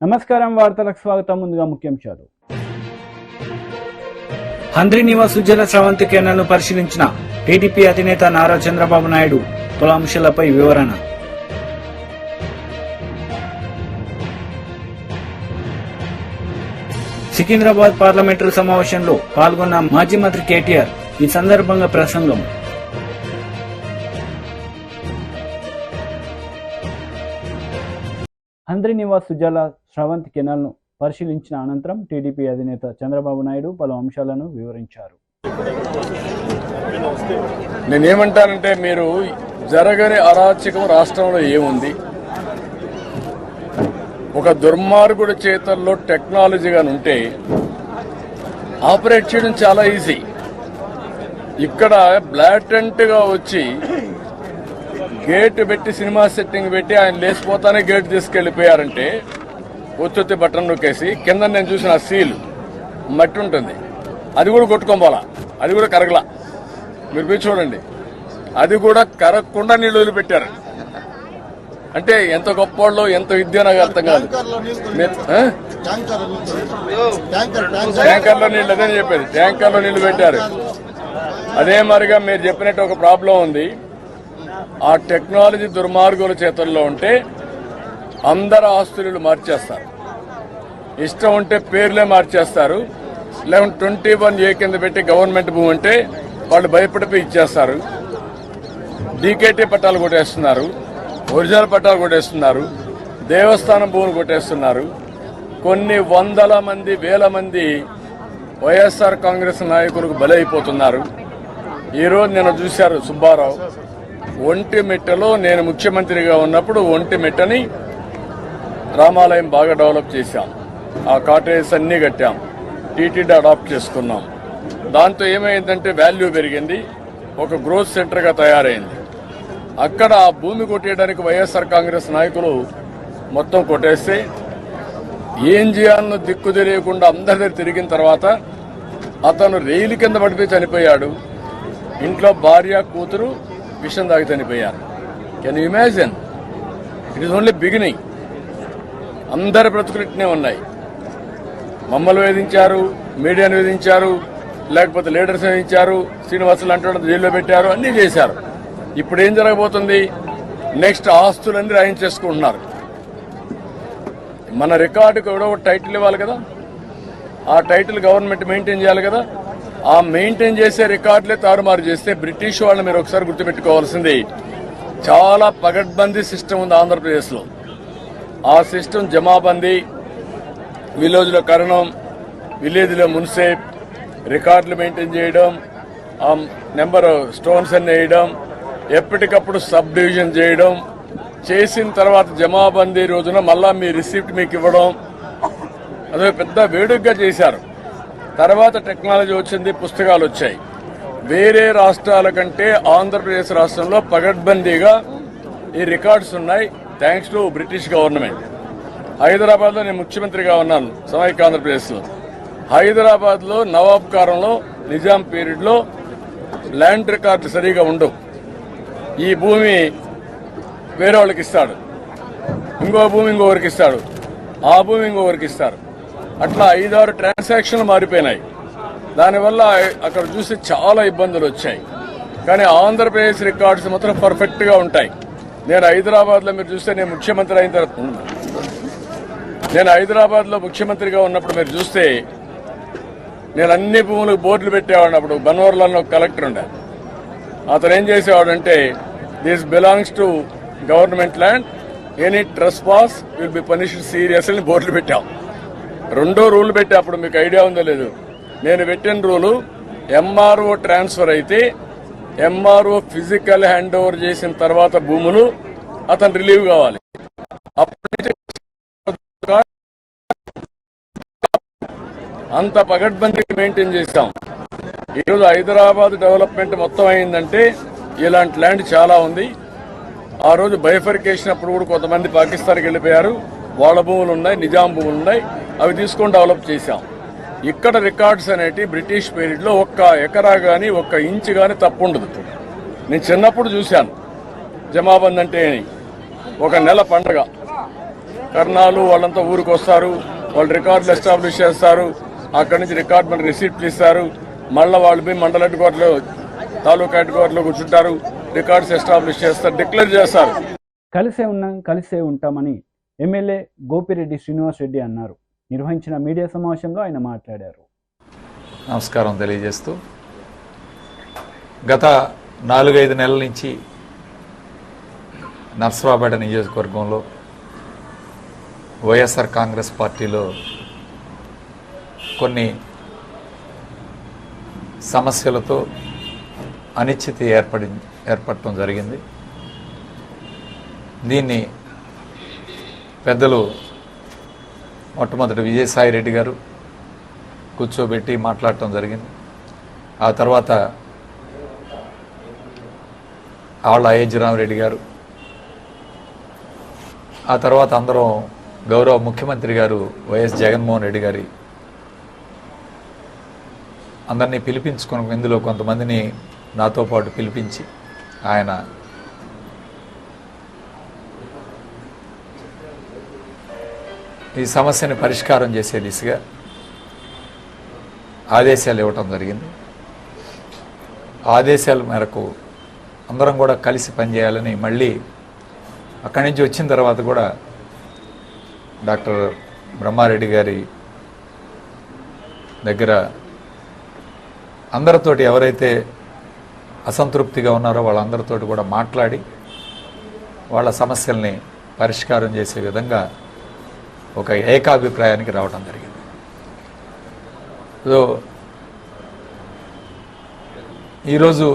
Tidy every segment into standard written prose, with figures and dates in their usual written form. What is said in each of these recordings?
నమస్కారం వార్తలకు స్వాగతం. ముందుగా ముఖ్యాంశాలు. హంద్రీ నివాస్ ఉజ్జల స్రవంతి కేంద్రాలను పరిశీలించిన టీడీపీ అధినేత నారా చంద్రబాబు నాయుడు పలు అంశాలపై వివరణ. సికింద్రాబాద్ పార్లమెంటరీ సమావేశంలో పాల్గొన్న మాజీ మంత్రి కేటీఆర్ ఈ సందర్భంగా ప్రసంగం. హంద్రీ నివాస్ ఉజ్జల స్రవంతి కెనాల్ను పరిశీలించిన అనంతరం టీడీపీ అధినేత చంద్రబాబు నాయుడు పలు అంశాలను వివరించారు. నేనేమంటానంటే, మీరు జరగని అరాచకం రాష్ట్రంలో ఏముంది? ఒక దుర్మార్గుడి చేతుల్లో టెక్నాలజీగా ఉంటే ఆపరేట్ చేయడం చాలా ఈజీ. ఇక్కడ బ్లాటెంట్ గా వచ్చి గేట్ పెట్టి సినిమా సెట్టింగ్ పెట్టి ఆయన లేచిపోతానే గేట్ తీసుకెళ్లిపోయారంటే ఒత్తి బటన్ నొక్కేసి కింద నేను చూసిన సీల్ మట్టి ఉంటుంది, అది కూడా కొట్టుకోవాలా, అది కూడా కరగలా. మీరు పోయి చూడండి, అది కూడా కరగకుండా నీళ్లు వదిలిపెట్టారు. అంటే ఎంత గొప్పవాళ్ళు, ఎంత విద్య నాకు అర్థం కాదు. ట్యాంకర్లో నీళ్లు, అదే చెప్పేది, ట్యాంకర్లో నీళ్లు పెట్టారు. అదే మరిగా మీరు చెప్పినట్టు ఒక ప్రాబ్లం ఉంది. ఆ టెక్నాలజీ దుర్మార్గుల చేతుల్లో ఉంటే అందరు ఆస్తులు మార్చేస్తారు. ఇష్టం ఉంటే పేర్లే మార్చేస్తారు. లేకుంటే 21A కింద పెట్టి గవర్నమెంట్ భూమి అంటే వాళ్ళు భయపడిపోయి ఇచ్చేస్తారు. డీకేటీ పట్టాలు కొట్టేస్తున్నారు, ఒరిజినల్ పట్టాలు కొట్టేస్తున్నారు, దేవస్థానం భూములు కొట్టేస్తున్నారు. కొన్ని వందల మంది, వేల మంది వైఎస్ఆర్ కాంగ్రెస్ నాయకులకు బలైపోతున్నారు. ఈరోజు నేను చూశారు సుబ్బారావు ఒంటిమిట్టలో, నేను ముఖ్యమంత్రిగా ఉన్నప్పుడు ఒంటిమిట్టని రామాలయం బాగా డెవలప్ చేశాం. ఆ కాటేజెస్ అన్నీ కట్టాం, టీటీడీ అడాప్ట్ చేసుకున్నాం. దాంతో ఏమైందంటే వాల్యూ పెరిగింది, ఒక గ్రోత్ సెంటర్గా తయారైంది. అక్కడ ఆ భూమి కొట్టేయడానికి వైఎస్ఆర్ కాంగ్రెస్ నాయకులు మొత్తం కొట్టేస్తే ఏం చేయాలనో దిక్కు తెలియకుండా అందరి దగ్గర తిరిగిన తర్వాత అతను రైలు కింద పడిపోయి చనిపోయాడు. ఇంట్లో భార్య, కూతురు విషం తాగి చనిపోయారు. Can you imagine? It is only beginning. అందరి బ్రతుకులిట్నే ఉన్నాయి. మమ్మల్ని వేధించారు, మీడియాను వేధించారు, లేకపోతే లీడర్స్ వేధించారు, శ్రీనివాసులు అంటూ జైల్లో పెట్టారు, అన్నీ చేశారు. ఇప్పుడు ఏం జరగబోతుంది? నెక్స్ట్ ఆస్తులన్నీ రాయించేసుకుంటున్నారు. మన రికార్డుకు ఎవడో టైటిల్ ఇవ్వాలి కదా, ఆ టైటిల్ గవర్నమెంట్ మెయింటైన్ చేయాలి కదా. ఆ మెయింటైన్ చేసే రికార్డులే తారుమారు చేస్తే బ్రిటిష్ వాళ్ళని మీరు ఒకసారి గుర్తుపెట్టుకోవాల్సింది, చాలా పగడ్బందీ సిస్టమ్ ఉంది ఆంధ్రప్రదేశ్లో. ఆ సిస్టమ్ జమాబందీ, విలేజ్లో కరణం, విలేజ్లో మున్సిప్, రికార్డులు మెయింటైన్ చేయడం, ఆ నెంబర్ స్టోన్స్ అన్ని వేయడం, ఎప్పటికప్పుడు సబ్ డివిజన్ చేయడం, చేసిన తర్వాత జమాబందీ రోజున మళ్ళా మీ రిసిప్ట్ మీకు ఇవ్వడం, అదే పెద్ద వేడుకగా చేశారు. తర్వాత టెక్నాలజీ వచ్చింది, పుస్తకాలు వచ్చాయి. వేరే రాష్ట్రాల కంటే ఆంధ్రప్రదేశ్ రాష్ట్రంలో పగడ్బందీగా ఈ రికార్డ్స్ ఉన్నాయి, థ్యాంక్స్ టు బ్రిటిష్ గవర్నమెంట్. హైదరాబాద్లో నేను ముఖ్యమంత్రిగా ఉన్నాను, సమైక్య ఆంధ్రప్రదేశ్లో. హైదరాబాద్లో నవాబ్ కాలంలో, నిజాం పీరియడ్లో ల్యాండ్ రికార్డులు సరిగా ఉండవు. ఈ భూమి వేరే వాళ్ళకి ఇస్తాడు, ఇంకో భూమి ఇంకొకరికి ఇస్తాడు, ఆ భూమి ఇంకొకరికి ఇస్తారు. అట్లా 5-6 ట్రాన్సాక్షన్లు మారిపోయినాయి. దానివల్ల అక్కడ చూసి చాలా ఇబ్బందులు వచ్చాయి. కానీ ఆంధ్రప్రదేశ్ రికార్డ్స్ మాత్రం పర్ఫెక్ట్ గా ఉంటాయి. నేను హైదరాబాద్ లో, మీరు చూస్తే నేను ముఖ్యమంత్రి అయిన తర్వాత, నేను హైదరాబాద్ లో ముఖ్యమంత్రిగా ఉన్నప్పుడు మీరు చూస్తే నేను అన్ని భూములకు బోర్డులు పెట్టేవాడిని. అప్పుడు బన్వర్లలో కలెక్టర్ ఉండే, అతను ఏం చేసేవాడంటే, this belongs to government land, any trespass will be punished serious అని బోర్డులు పెట్టాం. రెండో రూల్ పెట్టి, అప్పుడు మీకు ఐడియా ఉందో లేదు, నేను పెట్టిన రూలు, ఎంఆర్ఓ ట్రాన్స్ఫర్ అయితే ఎంఆర్ఓ ఫిజికల్ హ్యాండ్ ఓవర్ చేసిన తర్వాత భూములు అతను రిలీవ్ కావాలి. అంత పగడ్బందీ మెయింటైన్ చేశాం. ఈరోజు హైదరాబాద్ డెవలప్మెంట్ మొత్తం అయిందంటే ఇలాంటి ల్యాండ్ చాలా ఉంది. ఆ రోజు బైఫర్కేషన్ అప్పుడు కూడా కొంతమంది పాకిస్తాన్కి వెళ్ళిపోయారు, వాళ్ళ భూములు ఉన్నాయి, నిజాం భూములు ఉన్నాయి, అవి తీసుకొని డెవలప్ చేశాం. ఇక్కడ రికార్డ్స్ అనేటి బ్రిటిష్ పీరియడ్ లో ఒక్క ఎకరా గాని, ఒక్క ఇంచు గాని తప్పు ఉండదు. నేను చిన్నప్పుడు చూశాను జమాబంద్ అంటే ఒక నెల పండగ, కర్ణాలు వాళ్ళంతా ఊరికి వస్తారు, వాళ్ళు రికార్డులు ఎస్టాబ్లిష్ చేస్తారు, అక్కడి నుంచి రికార్డు మనకి రిసీప్ట్లు ఇస్తారు, మళ్ళీ వాళ్ళు పోయి మండల హెడ్ క్వార్టర్లో తాలూకా హెడ్ క్వార్టర్లో కూర్చుంటారు, రికార్డ్స్ ఎస్టాబ్లిష్ చేస్తారు, డిక్లేర్ చేస్తారు. కలిసే ఉన్నాం కలిసే ఉంటామని ఎమ్మెల్యే గోపిరెడ్డి శ్రీనివాస్ రెడ్డి అన్నారు. నిర్వహించిన మీడియా సమావేశంలో ఆయన మాట్లాడారు. నమస్కారం తెలియజేస్తూ, గత 4-5 నెలల నుంచి నర్సరావుపేట నియోజకవర్గంలో వైఎస్ఆర్ కాంగ్రెస్ పార్టీలో కొన్ని సమస్యలతో అనిశ్చితి ఏర్పడటం జరిగింది. దీన్ని పెద్దలు మొట్టమొదటి విజయసాయిరెడ్డి గారు కూర్చోబెట్టి మాట్లాడటం జరిగింది. ఆ తర్వాత ఆళ్ళ అయ్యజ్రామరెడ్డి గారు, ఆ తర్వాత అందరం గౌరవ ముఖ్యమంత్రి గారు వైఎస్ జగన్మోహన్ రెడ్డి గారి అందరినీ పిలిపించుకుని, ఇందులో కొంతమందిని నాతో పాటు పిలిపించి ఆయన ఈ సమస్యని పరిష్కారం చేసే దిశగా ఆదేశాలు ఇవ్వటం జరిగింది. ఆదేశాల మేరకు అందరం కూడా కలిసి పనిచేయాలని, మళ్ళీ అక్కడి నుంచి వచ్చిన తర్వాత కూడా డాక్టర్ బ్రహ్మారెడ్డి గారి దగ్గర అందరితోటి ఎవరైతే అసంతృప్తిగా ఉన్నారో వాళ్ళందరితోటి కూడా మాట్లాడి వాళ్ళ సమస్యల్ని పరిష్కారం చేసే విధంగా ఒక ఏకాభిప్రాయానికి రావడం జరిగింది. సో ఈరోజు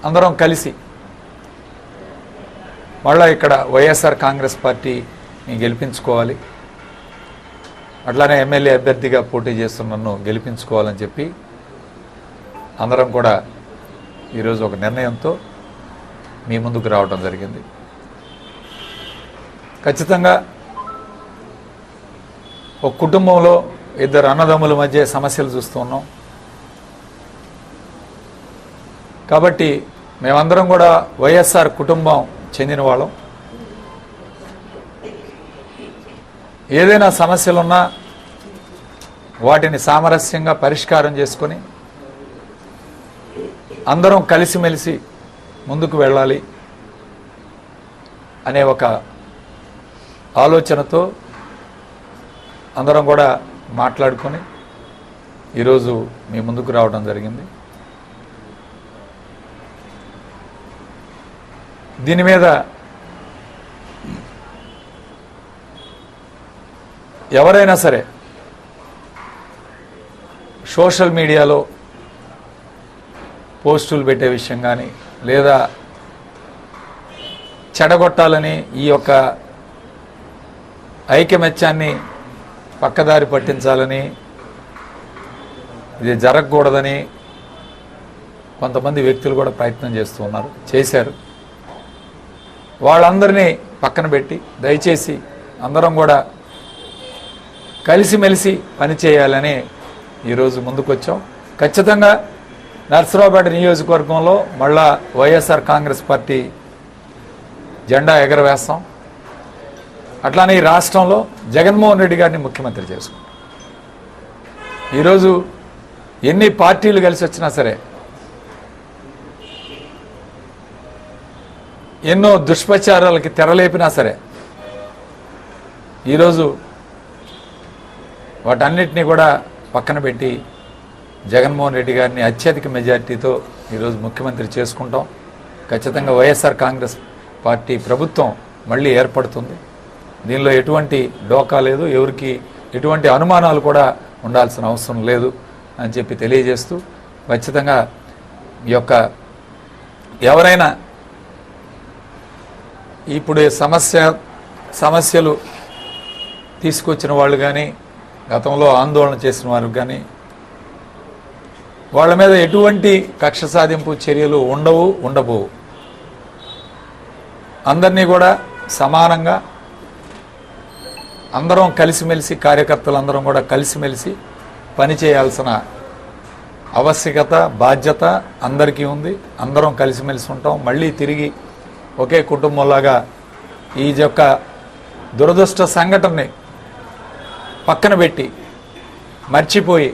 అందరం కలిసి మళ్ళీ ఇక్కడ వైఎస్ఆర్ కాంగ్రెస్ పార్టీని గెలిపించుకోవాలి, అట్లానే ఎమ్మెల్యే అభ్యర్థిగా పోటీ చేస్తున్న నన్ను గెలిపించుకోవాలని చెప్పి అందరం కూడా ఈరోజు ఒక నిర్ణయంతో మీ ముందుకు రావడం జరిగింది. ఖచ్చితంగా ఒక కుటుంబంలో 2 అన్నదమ్ముల మధ్య సమస్యలు చూస్తూ ఉన్నాం. కాబట్టి మేమందరం కూడా వైఎస్ఆర్ కుటుంబం చెందిన వాళ్ళం. ఏదైనా సమస్యలున్నా వాటిని సామరస్యంగా పరిష్కారం చేసుకొని అందరం కలిసిమెలిసి ముందుకు వెళ్ళాలి అనే ఒక ఆలోచనతో అందరం కూడా మాట్లాడుకొని ఈరోజు మీ ముందుకు రావడం జరిగింది. దీని మీద ఎవరైనా సరే సోషల్ మీడియాలో పోస్టులు పెట్టే విషయం కానీ, లేదా చెడగొట్టాలని ఈ యొక్క ఐకమత్యాన్ని పక్కదారి పట్టించాలని, ఇది జరగకూడదని కొంతమంది వ్యక్తులు కూడా ప్రయత్నం చేశారు. వాళ్ళందరినీ పక్కన పెట్టి దయచేసి అందరం కూడా కలిసిమెలిసి పనిచేయాలని ఈరోజు ముందుకొచ్చాం. ఖచ్చితంగా నర్సరావుపేట నియోజకవర్గంలో మళ్ళా వైఎస్ఆర్ కాంగ్రెస్ పార్టీ జెండా ఎగరవేస్తాం. అట్లానే ఈ రాష్ట్రంలో జగన్మోహన్ రెడ్డి గారిని ముఖ్యమంత్రి చేసుకుంటాం. ఈరోజు ఎన్ని పార్టీలు కలిసి వచ్చినా సరే, ఎన్నో దుష్ప్రచారాలకి తెరలేపినా సరే, ఈరోజు వాటన్నిటినీ కూడా పక్కన పెట్టి జగన్మోహన్ రెడ్డి గారిని అత్యధిక మెజార్టీతో ఈరోజు ముఖ్యమంత్రి చేసుకుంటాం. ఖచ్చితంగా వైఎస్ఆర్ కాంగ్రెస్ పార్టీ ప్రభుత్వం మళ్ళీ ఏర్పడుతుంది. దీనిలో ఎటువంటి డోకా లేదు, ఎవరికి ఎటువంటి అనుమానాలు కూడా ఉండాల్సిన అవసరం లేదు అని చెప్పి తెలియజేస్తూ, ఖచ్చితంగా ఈ యొక్క ఎవరైనా ఇప్పుడు సమస్యలు తీసుకొచ్చిన వాళ్ళు కానీ, గతంలో ఆందోళన చేసిన వారు కానీ, వాళ్ళ మీద ఎటువంటి కక్ష సాధింపు చర్యలు ఉండబోవు. అందరినీ కూడా సమానంగా అందరం కలిసిమెలిసి, కార్యకర్తలందరం కూడా కలిసిమెలిసి పనిచేయాల్సిన ఆవశ్యకత, బాధ్యత అందరికీ ఉంది. అందరం కలిసిమెలిసి ఉంటాం. మళ్ళీ తిరిగి ఒకే కుటుంబంలాగా ఈ యొక్క దురదృష్ట సంఘటనని పక్కన పెట్టి మర్చిపోయి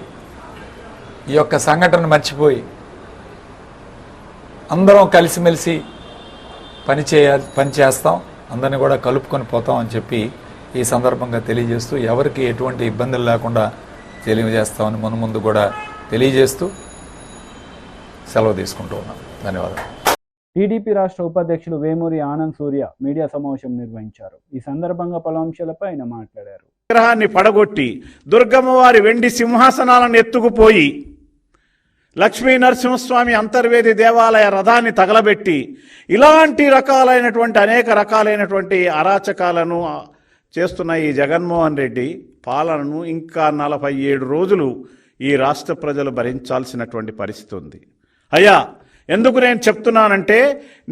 ఈ యొక్క సంఘటన మర్చిపోయి అందరం కలిసిమెలిసి పని చేస్తాం, అందరిని కూడా కలుపుకొని పోతాం అని చెప్పి ఈ సందర్భంగా తెలియజేస్తూ ఎవరికి ఎటువంటి ఇబ్బందులు లేకుండా తెలియజేస్తామని ముందు కూడా తెలియజేస్తూ సెలవు తీసుకుంటూ ఉన్నాం. ధన్యవాదాలు. టీడీపీ రాష్ట్ర ఉపాధ్యక్షులు వేమూరి ఆనంద్ సూర్య మీడియా సమావేశం నిర్వహించారు. ఈ సందర్భంగా పలు అంశాలపై ఆయన మాట్లాడారు. విగ్రహాన్ని పడగొట్టి దుర్గమ్మవారి వెండి సింహాసనాలను ఎత్తుకుపోయి లక్ష్మీ నరసింహస్వామి అంతర్వేది దేవాలయ రథాన్ని తగలబెట్టి ఇలాంటి అనేక రకాలైనటువంటి అరాచకాలను చేస్తున్న ఈ జగన్మోహన్ రెడ్డి పాలనను ఇంకా 47 రోజులు ఈ రాష్ట్ర ప్రజలు భరించాల్సినటువంటి పరిస్థితి ఉంది. అయ్యా, ఎందుకు నేను చెప్తున్నానంటే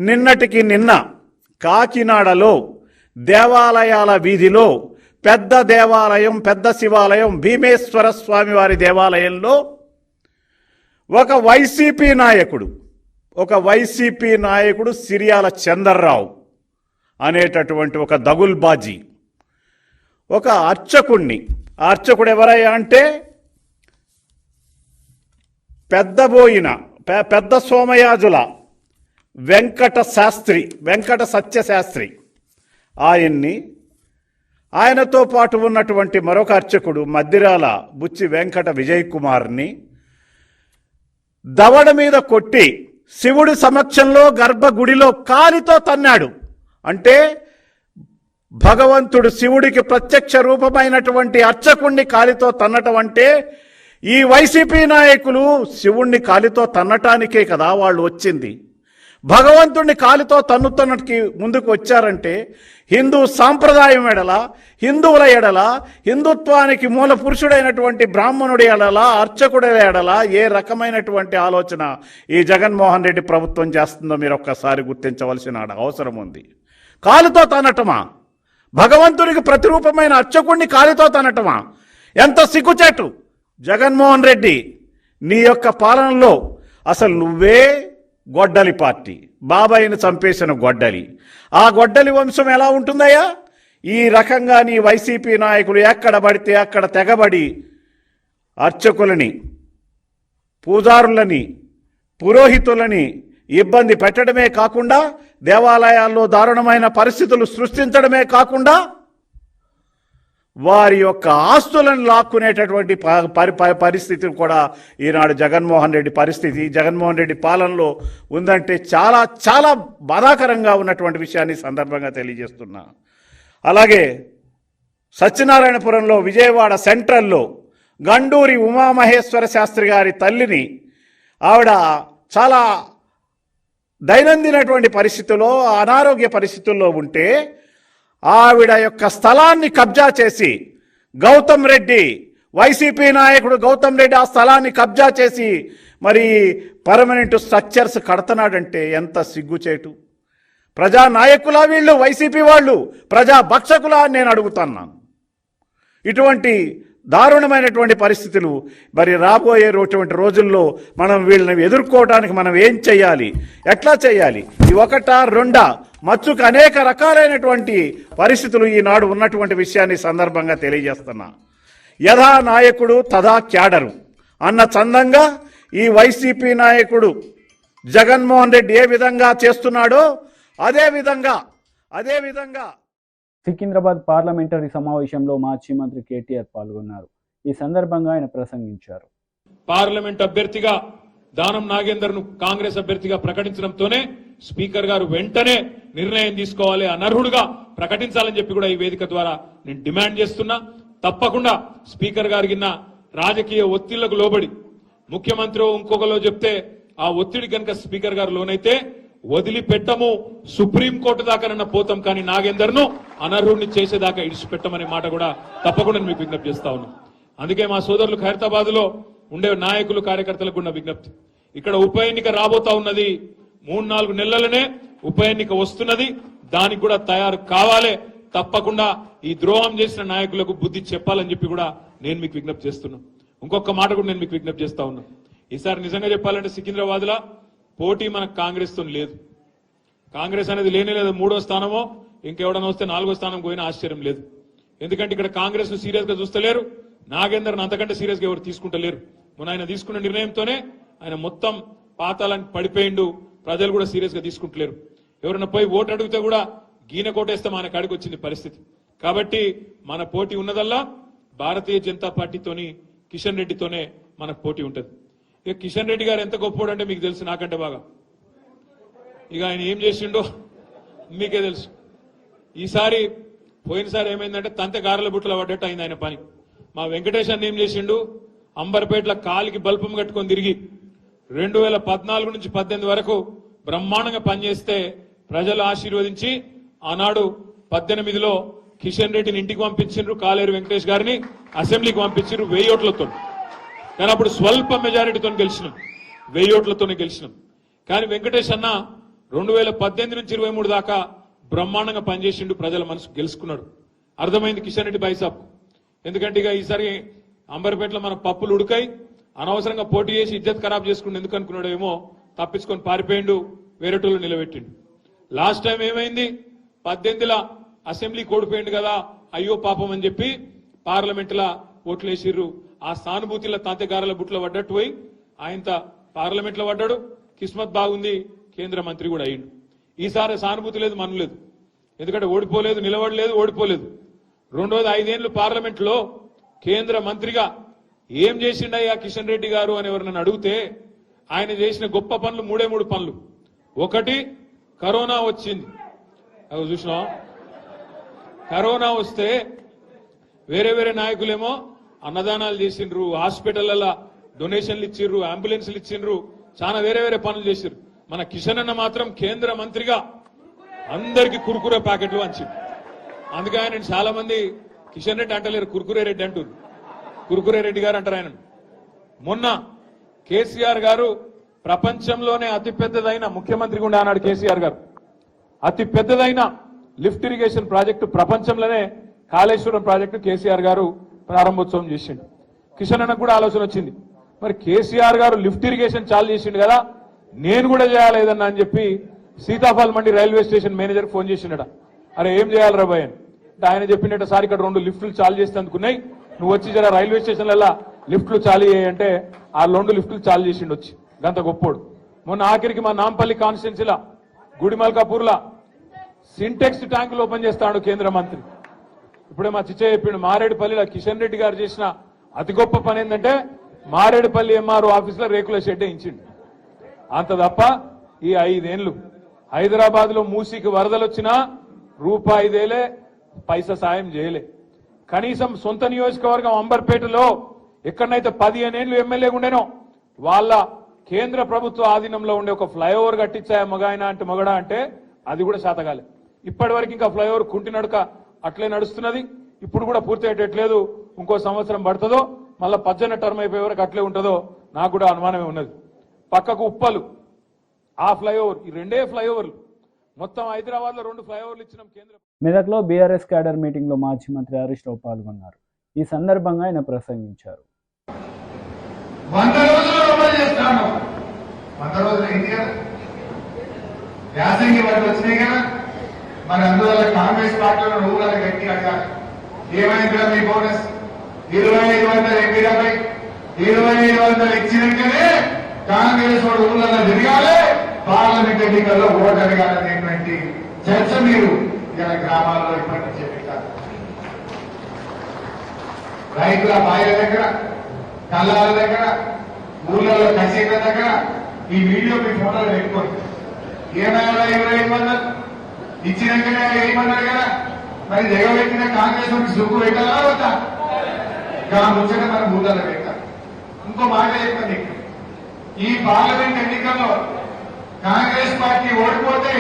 నిన్నటికి నిన్న కాకినాడలో దేవాలయాల వీధిలో పెద్ద దేవాలయం, పెద్ద శివాలయం భీమేశ్వర స్వామి వారి దేవాలయంలో ఒక వైసీపీ నాయకుడు సిరియాల చందర్రావు అనేటటువంటి ఒక దగుల్బాజీ ఒక అర్చకుణ్ణి, ఆ అర్చకుడు ఎవరయ్యా అంటే పెద్ద సోమయాజుల వెంకట సత్యశాస్త్రి ఆయనతో పాటు ఉన్నటువంటి మరొక అర్చకుడు మద్దిరాల బుచ్చి వెంకట విజయ్ కుమార్ని దవడ మీద కొట్టి శివుడి సమక్షంలో గర్భగుడిలో కాలితో తన్నాడు. అంటే భగవంతుడు శివుడికి ప్రత్యక్ష రూపమైనటువంటి అర్చకుణ్ణి కాలితో తన్నటం అంటే ఈ వైసీపీ నాయకులు శివుణ్ణి కాలితో తన్నటానికే కదా వాళ్ళు వచ్చింది. భగవంతుణ్ణి కాలితో తన్నుతున్నకి ముందుకు వచ్చారంటే హిందూ సాంప్రదాయం ఎడల, హిందువుల ఎడల, హిందుత్వానికి మూల పురుషుడైనటువంటి బ్రాహ్మణుడి ఎడల, అర్చకుడి ఎడల ఏ రకమైనటువంటి ఆలోచన ఈ జగన్మోహన్ రెడ్డి ప్రభుత్వం చేస్తుందో మీరు ఒక్కసారి గుర్తించవలసిన అవసరం ఉంది. కాలుతో తనటమా? భగవంతుడికి ప్రతిరూపమైన అర్చకుడిని కాలితో తనటమా? ఎంత సిగ్గుచేటు జగన్మోహన్ రెడ్డి! నీ యొక్క పాలనలో అసలు నువ్వే గొడ్డలి పార్టీ, బాబాయిని చంపేసిన గొడ్డలి. ఆ గొడ్డలి వంశం ఎలా ఉంటుందయ్యా? ఈ రకంగా నీ వైసీపీ నాయకులు ఎక్కడ పడితే అక్కడ తెగబడి అర్చకులని, పూజారులని, పురోహితులని ఇబ్బంది పెట్టడమే కాకుండా దేవాలయాల్లో దారుణమైన పరిస్థితులు సృష్టించడమే కాకుండా వారి యొక్క ఆస్తులను లాక్కునేటటువంటి పరిస్థితి కూడా ఈనాడు జగన్మోహన్ రెడ్డి పాలనలో ఉందంటే చాలా చాలా బాధాకరంగా ఉన్నటువంటి విషయాన్ని సందర్భంగా తెలియజేస్తున్నా. అలాగే సత్యనారాయణపురంలో, విజయవాడ సెంట్రల్లో గండూరి ఉమామహేశ్వర శాస్త్రి గారి తల్లిని ఆవిడ చాలా దైనందినటువంటి పరిస్థితుల్లో, అనారోగ్య పరిస్థితుల్లో ఉంటే ఆవిడ యొక్క స్థలాన్ని కబ్జా చేసి గౌతమ్ రెడ్డి, వైసీపీ నాయకుడు గౌతమ్ రెడ్డి ఆ స్థలాన్ని కబ్జా చేసి మరి పర్మనెంట్ స్ట్రక్చర్స్ కడుతున్నాడంటే ఎంత సిగ్గుచేటు! ప్రజా నాయకులా వీళ్ళు? వైసీపీ వాళ్ళు ప్రజా భక్షకులా అని నేను అడుగుతున్నాను. ఇటువంటి దారుణమైనటువంటి పరిస్థితులు మరి రాబోయేటువంటి రోజుల్లో మనం వీళ్ళని ఎదుర్కోవడానికి మనం ఏం చేయాలి, ఎట్లా చేయాలి? ఈ ఒకటా రెండా మచ్చుకు అనేక రకాలైనటువంటి పరిస్థితులు ఈనాడు ఉన్నటువంటి విషయాన్ని సందర్భంగా తెలియజేస్తున్నా. యథా నాయకుడు తథా క్యాడరు అన్న చందంగా ఈ వైసీపీ నాయకుడు జగన్మోహన్ రెడ్డి ఏ విధంగా చేస్తున్నాడో అదే విధంగా సికింద్రాబాద్ పార్లమెంటరీ సమావేశంలో మాజీ మంత్రి కేటీఆర్ పాల్గొన్నారు. ఈ సందర్భంగా ఆయన ప్రసంగించారు. పార్లమెంట్ అభ్యర్థిగా దానం నాగేందర్ ను కాంగ్రెస్ అభ్యర్థిగా ప్రకటించడంతోనే స్పీకర్ గారు వెంటనే నిర్ణయం తీసుకోవాలి, అనర్హుడుగా ప్రకటించాలని చెప్పి కూడా ఈ వేదిక ద్వారా నేను డిమాండ్ చేస్తున్నా. తప్పకుండా స్పీకర్ గారికి రాజకీయ ఒత్తిళ్లకు లోబడి ముఖ్యమంత్రి ఇంకొకలో చెప్తే ఆ ఒత్తిడి కనుక స్పీకర్ గారు లోనైతే వదిలిపెట్టము, సుప్రీంకోర్టు దాకానన్నా పోతాం, కానీ నాగేందర్ ను అనర్హుడిని చేసేదాకా ఇడిచిపెట్టమనే మాట కూడా తప్పకుండా మీకు విజ్ఞప్తి చేస్తా ఉన్నాం. అందుకే మా సోదరులు ఖైరతాబాద్ లో ఉండే నాయకులు, కార్యకర్తలకు ఉన్న విజ్ఞప్తి, ఇక్కడ ఉప ఎన్నిక రాబోతా ఉన్నది. 3-4 నెలలనే ఉప ఎన్నిక వస్తున్నది. దానికి కూడా తయారు కావాలి. తప్పకుండా ఈ ద్రోహం చేసిన నాయకులకు బుద్ధి చెప్పాలని చెప్పి కూడా నేను మీకు విజ్ఞప్తి చేస్తున్నా. ఇంకొక మాట కూడా నేను మీకు విజ్ఞప్తి చేస్తా ఉన్నా. ఈసారి నిజంగా చెప్పాలంటే సికింద్రాబాద్ లా పోటీ మనకు కాంగ్రెస్ తో లేదు. కాంగ్రెస్ అనేది లేనే లేదు. 3వ స్థానమో ఇంకెవడన్నా వస్తే 4వ స్థానం పోయినా ఆశ్చర్యం లేదు. ఎందుకంటే ఇక్కడ కాంగ్రెస్ ను సీరియస్ గా చూస్తలేరు, నాగేందర్ అంతకంటే సీరియస్ గా ఎవరు తీసుకుంటలేరు. మొన్న ఆయన తీసుకున్న నిర్ణయంతోనే ఆయన మొత్తం పాతాలని పడిపోయిండు. ప్రజలు కూడా సీరియస్ గా తీసుకుంటలేరు. ఎవరైనా పోయి ఓటు అడిగితే కూడా గీన కోటేస్తే మన కాడికి వచ్చింది పరిస్థితి. కాబట్టి మన పోటీ ఉన్నదల్లా భారతీయ జనతా పార్టీతోని, కిషన్ రెడ్డితోనే మనకు పోటీ ఉంటుంది. ఇక కిషన్ రెడ్డి గారు ఎంత గొప్పోడు అంటే మీకు తెలుసు, నాకంటే బాగా. ఇక ఆయన ఏం చేసిండో మీకే తెలుసు. ఈసారి పోయినసారి ఏమైందంటే తంతె గారెల బుట్టలు పడ్డట్టు అయింది ఆయన పని. మా వెంకటేష్ అన్న ఏం చేసిండు, అంబర్పేటలో కాలికి బల్పం కట్టుకొని తిరిగి 2014 నుంచి 18 వరకు బ్రహ్మాండంగా పనిచేస్తే ప్రజలు ఆశీర్వదించి ఆనాడు 18లో కిషన్ రెడ్డిని ఇంటికి పంపించిండ్రు, కాలేరు వెంకటేష్ గారిని అసెంబ్లీకి పంపించారు 1000 ఓట్లతో. కానీ అప్పుడు స్వల్ప మెజారిటీతో గెలిచినాం, 1000 ఓట్లతోనే గెలిచినాం. కానీ వెంకటేష్ అన్న 2018 నుంచి 23 దాకా బ్రహ్మాండంగా పనిచేసిండు, ప్రజల మనసు గెలుచుకున్నాడు. అర్థమైంది కిషన్ రెడ్డి బైసాబ్. ఎందుకంటే ఇక ఈసారి అంబర్పేటలో మన పప్పులు ఉడకాయి, అనవసరంగా పోటీ చేసి ఇజ్జత్ ఖరాబ్ చేసుకుంటూ ఎందుకు అనుకున్నాడు ఏమో, తప్పించుకొని పారిపోయిండు, వేరేటోళ్ళు నిలబెట్టిండు. లాస్ట్ టైం ఏమైంది, 18లో అసెంబ్లీ ఓడిపోయిండు కదా, అయ్యో పాపం అని చెప్పి పార్లమెంట్ లా ఓట్లు వేసిర్రు. ఆ సానుభూతిలో తాతగారుల బుట్లో పడ్డట్టు పోయి ఆయన పార్లమెంట్ లో పడ్డాడు. కిస్మత్ బాగుంది, కేంద్ర మంత్రి కూడా అయ్యిండు. ఈసారి సానుభూతి లేదు, మనం లేదు. ఎందుకంటే ఓడిపోలేదు, నిలబడలేదు, ఓడిపోలేదు. రెండోది 5 ఏళ్లు పార్లమెంట్ లో కేంద్ర మంత్రిగా ఏం చేసిండయ్యా కిషన్ రెడ్డి గారు అని ఎవరినన్ను అడిగితే ఆయన చేసిన గొప్ప పనులు 3 పనులు. ఒకటి, కరోనా వచ్చింది. అవి చూసినా, కరోనా వస్తే వేరే నాయకులేమో అన్నదానాలు చేసిండ్రు, హాస్పిటల్ల డొనేషన్లు ఇచ్చిండ్రు, అంబులెన్స్లు ఇచ్చిండ్రు, చాలా వేరే పనులు చేసిండ్రు. మన కిషన్ అన్న మాత్రం కేంద్ర మంత్రిగా అందరికి కుర్కురే ప్యాకెట్లు వంచింది. అందుకే ఆయన చాలా మంది కిషన్ రెడ్డి అంటలేరు, కుర్కురే రెడ్డి అంటారు, కుర్కురే రెడ్డి గారు అంటారు ఆయన. మొన్న కేసీఆర్ గారు ప్రపంచంలోనే అతిపెద్దదైన ముఖ్యమంత్రిగా ఉండే అన్నాడు కేసీఆర్ గారు. అతి పెద్దదైన లిఫ్ట్ ఇరిగేషన్ ప్రాజెక్టు ప్రపంచంలోనే కాళేశ్వరం ప్రాజెక్టు కేసీఆర్ గారు ప్రారంభోత్సవం చేసిండు. కిషన్ అన్నకు కూడా ఆలోచన వచ్చింది, మరి కేసీఆర్ గారు లిఫ్ట్ ఇరిగేషన్ చాలు చేసిండు కదా, నేను కూడా చేయాలేదన్నా అని చెప్పి సీతాఫల్ మండి రైల్వే స్టేషన్ మేనేజర్ ఫోన్ చేసిండట. అరే ఏం చేయాలి రాబాయ్ అని అంటే ఆయన చెప్పినట్టు, సార్ ఇక్కడ 2 లిఫ్టులు చాలు చేస్తే అందుకున్నాయి, నువ్వు వచ్చి జర రైల్వే స్టేషన్లలో లిఫ్టులు చాలు అంటే ఆ 2 లిఫ్టులు చాలు చేసిండు వచ్చి, గంత గొప్పోడు. మొన్న ఆఖరికి మా నాంపల్లి కాన్స్టిట్యున్సీలా గుడిమల్కాపూర్లా సింటెక్స్ ట్యాంకులు ఓపెన్ చేస్తాడు కేంద్ర మంత్రి. ఇప్పుడే మా చిచ్చయ్య చెప్పిండు, మారేడుపల్లిలో కిషన్ రెడ్డి గారు చేసిన అతి గొప్ప పని ఏంటంటే మారేడుపల్లి ఎంఆర్ఓ ఆఫీసులో రేకుల షెడ్ ఇచ్చిండు. అంత తప్ప ఈ 5 ఏళ్లు హైదరాబాద్ లో మూసీకి వరదలు వచ్చినా రూపాయి దేలే, పైసా సాయం చేయలే. కనీసం సొంత నియోజకవర్గం అంబర్పేటలో ఎక్కడనైతే 15 ఏళ్లు ఎమ్మెల్యేగా ఉండేనో వాళ్ళ కేంద్ర ప్రభుత్వ ఆధీనంలో ఉండే ఒక ఫ్లైఓవర్ కట్టించాయ మగాయన అంటే మగడా అంటే అది కూడా శాతగాలే. ఇప్పటి వరకు ఇంకా ఫ్లైఓవర్ కుంటి నడుక అట్లే నడుస్తున్నది. ఇప్పుడు కూడా పూర్తి అయ్యేటట్లేదు, ఇంకో సంవత్సరం పడుతుందో మళ్ళీ 18 టర్మ్ అయిపోయే వరకు అట్లే ఉంటుందో నాకు కూడా అనుమానమే ఉన్నది. పక్కకు ఉప్పలు, ఆ ఫ్లైఓవర్, ఈ 2 ఫ్లైఓవర్లు, మొత్తం హైదరాబాద్ లో 2 ఫ్లైఓవర్లు ఇచ్చినాం కేంద్ర. మెదక్లో బీఆర్ఎస్ క్యాడర్ మీటింగ్ లో మాజీ మంత్రి హరీష్ రావు పాల్గొన్నారు. ఈ సందర్భంగా ఆయన ప్రసంగించారు. 100 రోజులు అమలు చేస్తాను. 100 రోజులు అయింది కదా, యాసంగి వాళ్ళు వచ్చినాయి కదా, మరి అందువల్ల కాంగ్రెస్ పార్టీలో నువ్వు కదా గట్టి అడగాలి, ఏమైంది కదా మీ బోనస్ 2500 ఎంపీలపై 2500 ఇచ్చినట్టుగానే కాంగ్రెస్ వాడు ఊళ్ళలో తిరగాలి, పార్లమెంట్ ఎన్నికల్లో ఓటు అడగాలనేటువంటి చర్చ మీరు ఇలా గ్రామాల్లో ఇప్పటి నుంచే పెట్టారు. రైతుల బాయిల దగ్గర, కళ్ళాల దగ్గర, ఊళ్ళలో కచేరీల దగ్గర ఈ వీడియో మీ ఫోటోలు పెట్టుకోండి. ఏమైనా 2500 ఇచ్చినాకనే ఏమన్నారు కదా, మరి దిగబెట్టిన కాంగ్రెస్ సుక్కు పెట్టాలా వద్దా? ముచ్చట మన ఊళ్ళలో పెట్టాలి. ఇంకో మాట చెప్తాను, ఈ పార్లమెంట్ ఎన్నికల్లో కాంగ్రెస్ పార్టీ ఓడిపోతే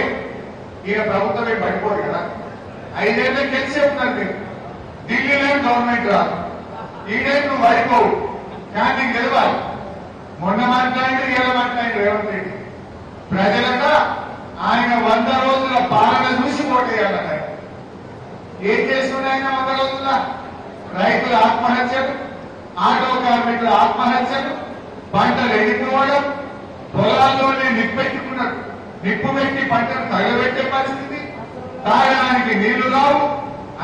ఈయన ప్రభుత్వమే పడిపోదు కదా. 5 ఏళ్ళు గెలిచి చెప్తాను మీరు, ఢిల్లీలో గవర్నమెంట్ రాదు, ఈడే నువ్వు పడిపోవు, కానీ నీకు గెలవాలి. మొన్న మాట్లాడి ఇలా మాట్లాడి రేవంత్ రెడ్డి ప్రజలతో ఆయన 100 రోజుల పాలన చూసి ఓటేయాలన్న. ఏం చేస్తున్నాయన 100 రోజుల? రైతుల ఆత్మహత్యలు, ఆటో కార్మికుల ఆత్మహత్యలు, పంటలు ఎండిపోవడం, పొలాల్లోనే నిప్పు పెట్టి పంటను తగలబెట్టే పరిస్థితి, తాగడానికి నీళ్లు రావు,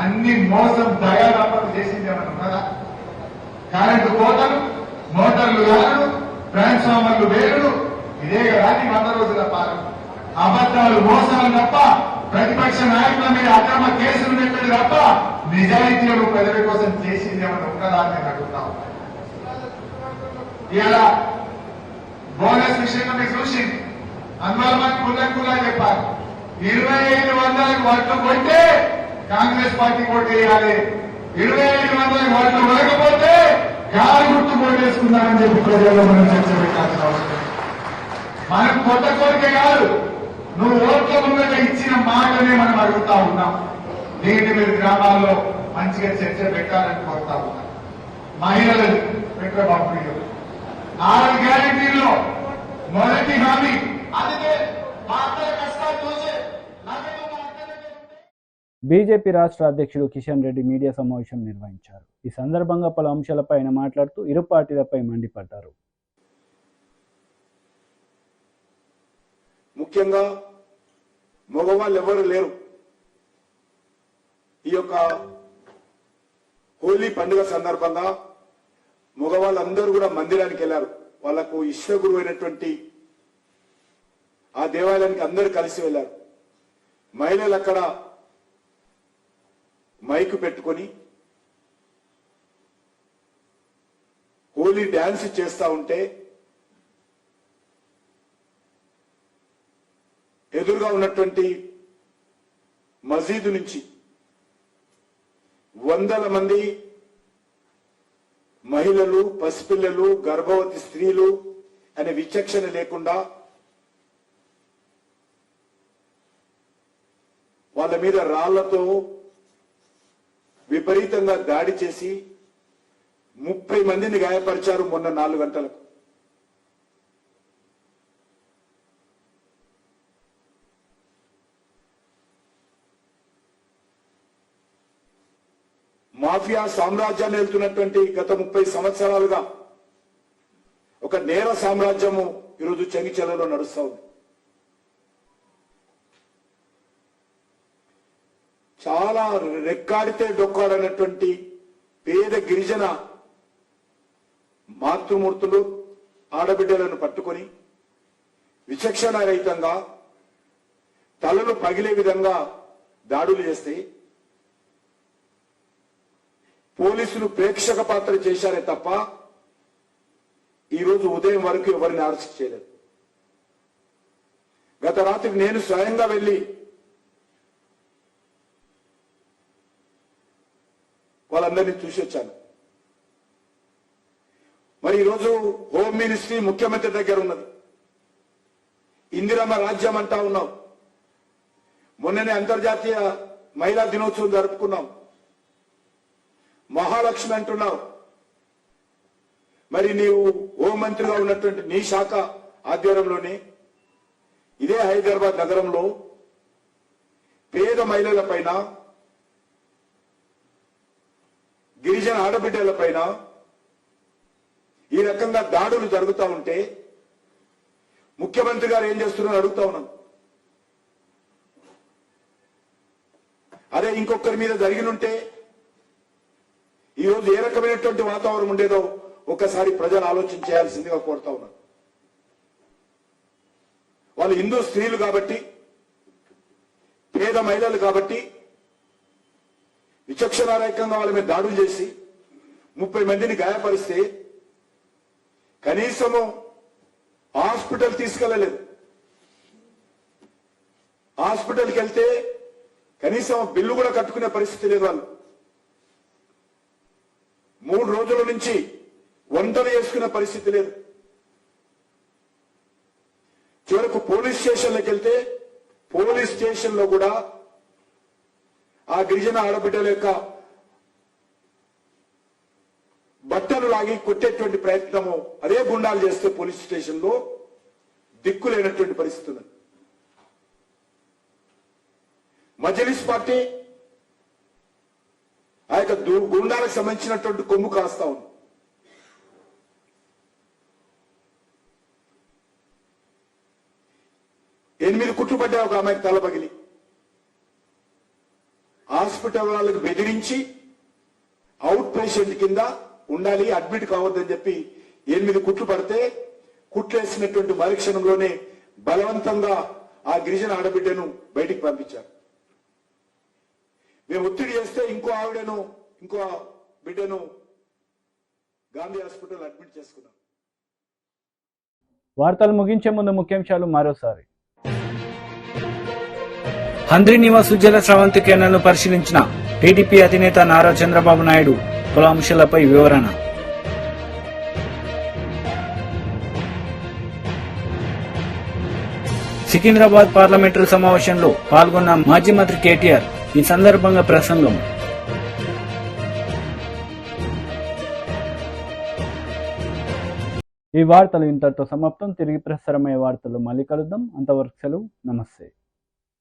అన్ని మోసం దయాదాపలు చేసింది ఏమన్నా ఉన్నదా? కరెంటు కోతలు, మోటార్లు గారులు, ట్రాన్స్ఫార్మర్లు వేరులు, ఇదే కదా 100 రోజుల పాలన. అబద్దాలు, మోసాలు తప్ప, ప్రతిపక్ష నాయకుల మీద అక్రమ కేసులు పెట్టింది తప్ప నిజాయితీలు ప్రజల కోసం చేసింది ఏమన్నా ఉన్నదా అని నేను అడుగుతాం. ఇలా బోనస్ విషయంలో మీకు చూసింది, అందువల్ల మనకు కుల్లా చెప్పాలి. 2500 ఓట్లు కొంటే కాంగ్రెస్ పార్టీ ఓటు వేయాలి, 2500 ఓట్లు లేకపోతే గాలి గుర్తు ఓటేసుకుందామని చెప్పి ప్రజల్లో మనం చర్చ పెట్టాల్సిన అవసరం. మనకు కొత్త కోరిక కాదు, నువ్వు ఓట్ల ముందట ఇచ్చిన మాటనే మనం అడుగుతా ఉన్నాం. దీన్ని మీరు గ్రామాల్లో మంచిగా చర్చ పెట్టాలని కోరుతా ఉన్నాం. మహిళలు పెట్రోబాబు 6 గ్యారెంటీల్లో మొదటి హామీ అదే మా అక్కల కష్టాలు చూసి బీజేపీ రాష్ట్ర అధ్యక్షుడు కిషన్ రెడ్డి మీడియా సమావేశం నిర్వహించారు. ఈ సందర్భంగా పలు అంశాలపై ఆయన మాట్లాడుతూ ఇరు పార్టీలపై మండిపడ్డారు. ముఖ్యంగా మగవాళ్ళు ఎవరు లేరు. ఈ యొక్క హోలీ పండుగ సందర్భంగా మగవాళ్ళందరూ కూడా మందిరానికి వెళ్లారు. వాళ్లకు ఇష్టగురు అయినటువంటి ఆ దేవాలయానికి అందరూ కలిసి వెళ్లారు. మహిళలు అక్కడ మైకు పెట్టుకొని హోలీ డ్యాన్స్ చేస్తా ఉంటే ఎదురుగా ఉన్నటువంటి మసీదు నుంచి వందల మంది మహిళలు, పసిపిల్లలు, గర్భవతి స్త్రీలు అనే విచక్షణ లేకుండా వాళ్ళ మీద రాళ్లతో విపరీతంగా దాడి చేసి 30 మందిని గాయపరిచారు మొన్న 4 గంటలకు. మాఫియా సామ్రాజ్యాన్ని వెళ్తున్నటువంటి గత 30 సంవత్సరాలుగా ఒక నేర సామ్రాజ్యము ఈరోజు చెంగిచెలలో నడుస్తా ఉంది. చాలా రెక్కాడితే డొక్కాడనటువంటి పేద గిరిజన మాతృమూర్తులు, ఆడబిడ్డలను పట్టుకొని విచక్షణ రహితంగా తలలు పగిలే విధంగా దాడులు చేస్తే పోలీసులు ప్రేక్షక పాత్ర చేశారే తప్ప ఈరోజు ఉదయం వరకు ఎవరిని అరెస్ట్ చేయలేదు. గత రాత్రి నేను స్వయంగా వెళ్లి వాళ్ళందరినీ చూసి వచ్చాను. మరి ఈరోజు హోమ్ మినిస్ట్రీ ముఖ్యమంత్రి దగ్గర ఉన్నది. ఇందిరమ్మ రాజ్యం అంటా ఉన్నాం. మొన్ననే అంతర్జాతీయ మహిళా దినోత్సవం జరుపుకున్నాం. మహాలక్ష్మి అంటున్నావు. మరి నీవు హోంమంత్రిగా ఉన్నటువంటి నీ శాఖ ఆధ్వర్యంలోనే ఇదే హైదరాబాద్ నగరంలో పేద మహిళల పైన, గిరిజన ఆడబిడ్డల పైన ఈ రకంగా దాడులు జరుగుతూ ఉంటే ముఖ్యమంత్రి గారు ఏం చేస్తున్నారో అడుగుతా ఉన్నాం. అదే ఇంకొకరి మీద జరిగినుంటే ఈరోజు ఏ రకమైనటువంటి వాతావరణం ఉండేదో ఒక్కసారి ప్రజలు ఆలోచన చేయాల్సిందిగా కోరుతా ఉన్నారు. వాళ్ళు హిందూ స్త్రీలు కాబట్టి, పేద మహిళలు కాబట్టి విచక్షణారహితంగా వాళ్ళ మీద దాడులు చేసి 30 మందిని గాయపరిస్తే కనీసము హాస్పిటల్ తీసుకెళ్లలేదు. హాస్పిటల్కి వెళ్తే కనీసం బిల్లు కూడా కట్టుకునే పరిస్థితి లేదు. వాళ్ళు 3 రోజుల నుంచి వంటలు చేసుకునే పరిస్థితి లేదు. చివరకు పోలీస్ స్టేషన్లకు వెళ్తే పోలీస్ స్టేషన్ లో కూడా ఆ గిరిజన ఆడబిడ్డల యొక్క బట్టలు లాగి కొట్టేటువంటి ప్రయత్నము అదే గుండాలు చేస్తే పోలీస్ స్టేషన్ లో దిక్కులేనటువంటి పరిస్థితి ఉన్నది. మజ్లిస్ పార్టీ ఆ యొక్క గుండాలకు సంబంధించినటువంటి కొమ్ము కాస్తా ఉంది. ఎనిమిది కుట్టుబడ్డాయి ఒక అమ్మాయికి తల పగిలి. హాస్పిటల్ వాళ్ళకు బెదిరించి అవుట్ పేషెంట్ కింద ఉండాలి, అడ్మిట్ కావద్దని చెప్పి 8 కుట్లు పడితే కుట్లేసినటువంటి మరుక్షణంలోనే బలవంతంగా ఆ గిరిజన ఆడబిడ్డను బయటికి పంపించారు. మేము ఒత్తిడి చేస్తే ఇంకో బిడ్డను గాంధీ హాస్పిటల్ అడ్మిట్ చేసుకున్నాం. వార్తలు ముగించే ముందు ముఖ్యాంశాలు మరోసారి. హంద్రీ నివాస్ సుజల స్రవంతి కేంద్రాలను పరిశీలించిన టీడీపీ అధినేత నారా చంద్రబాబు నాయుడు పలు అంశాలపై వివరణ. సికింద్రాబాద్ పార్లమెంటరీ సమావేశంలో పాల్గొన్న మాజీ మంత్రి కేటీఆర్ ఈ సందర్భంగా ప్రసంగం. ఈ వార్తలు ఇంతటితో సమాప్తం. తిరిగి ప్రసారమయ్యే వార్తలు మళ్ళీ కలుద్దాం. అంతవరకు సెలవు. నమస్తే.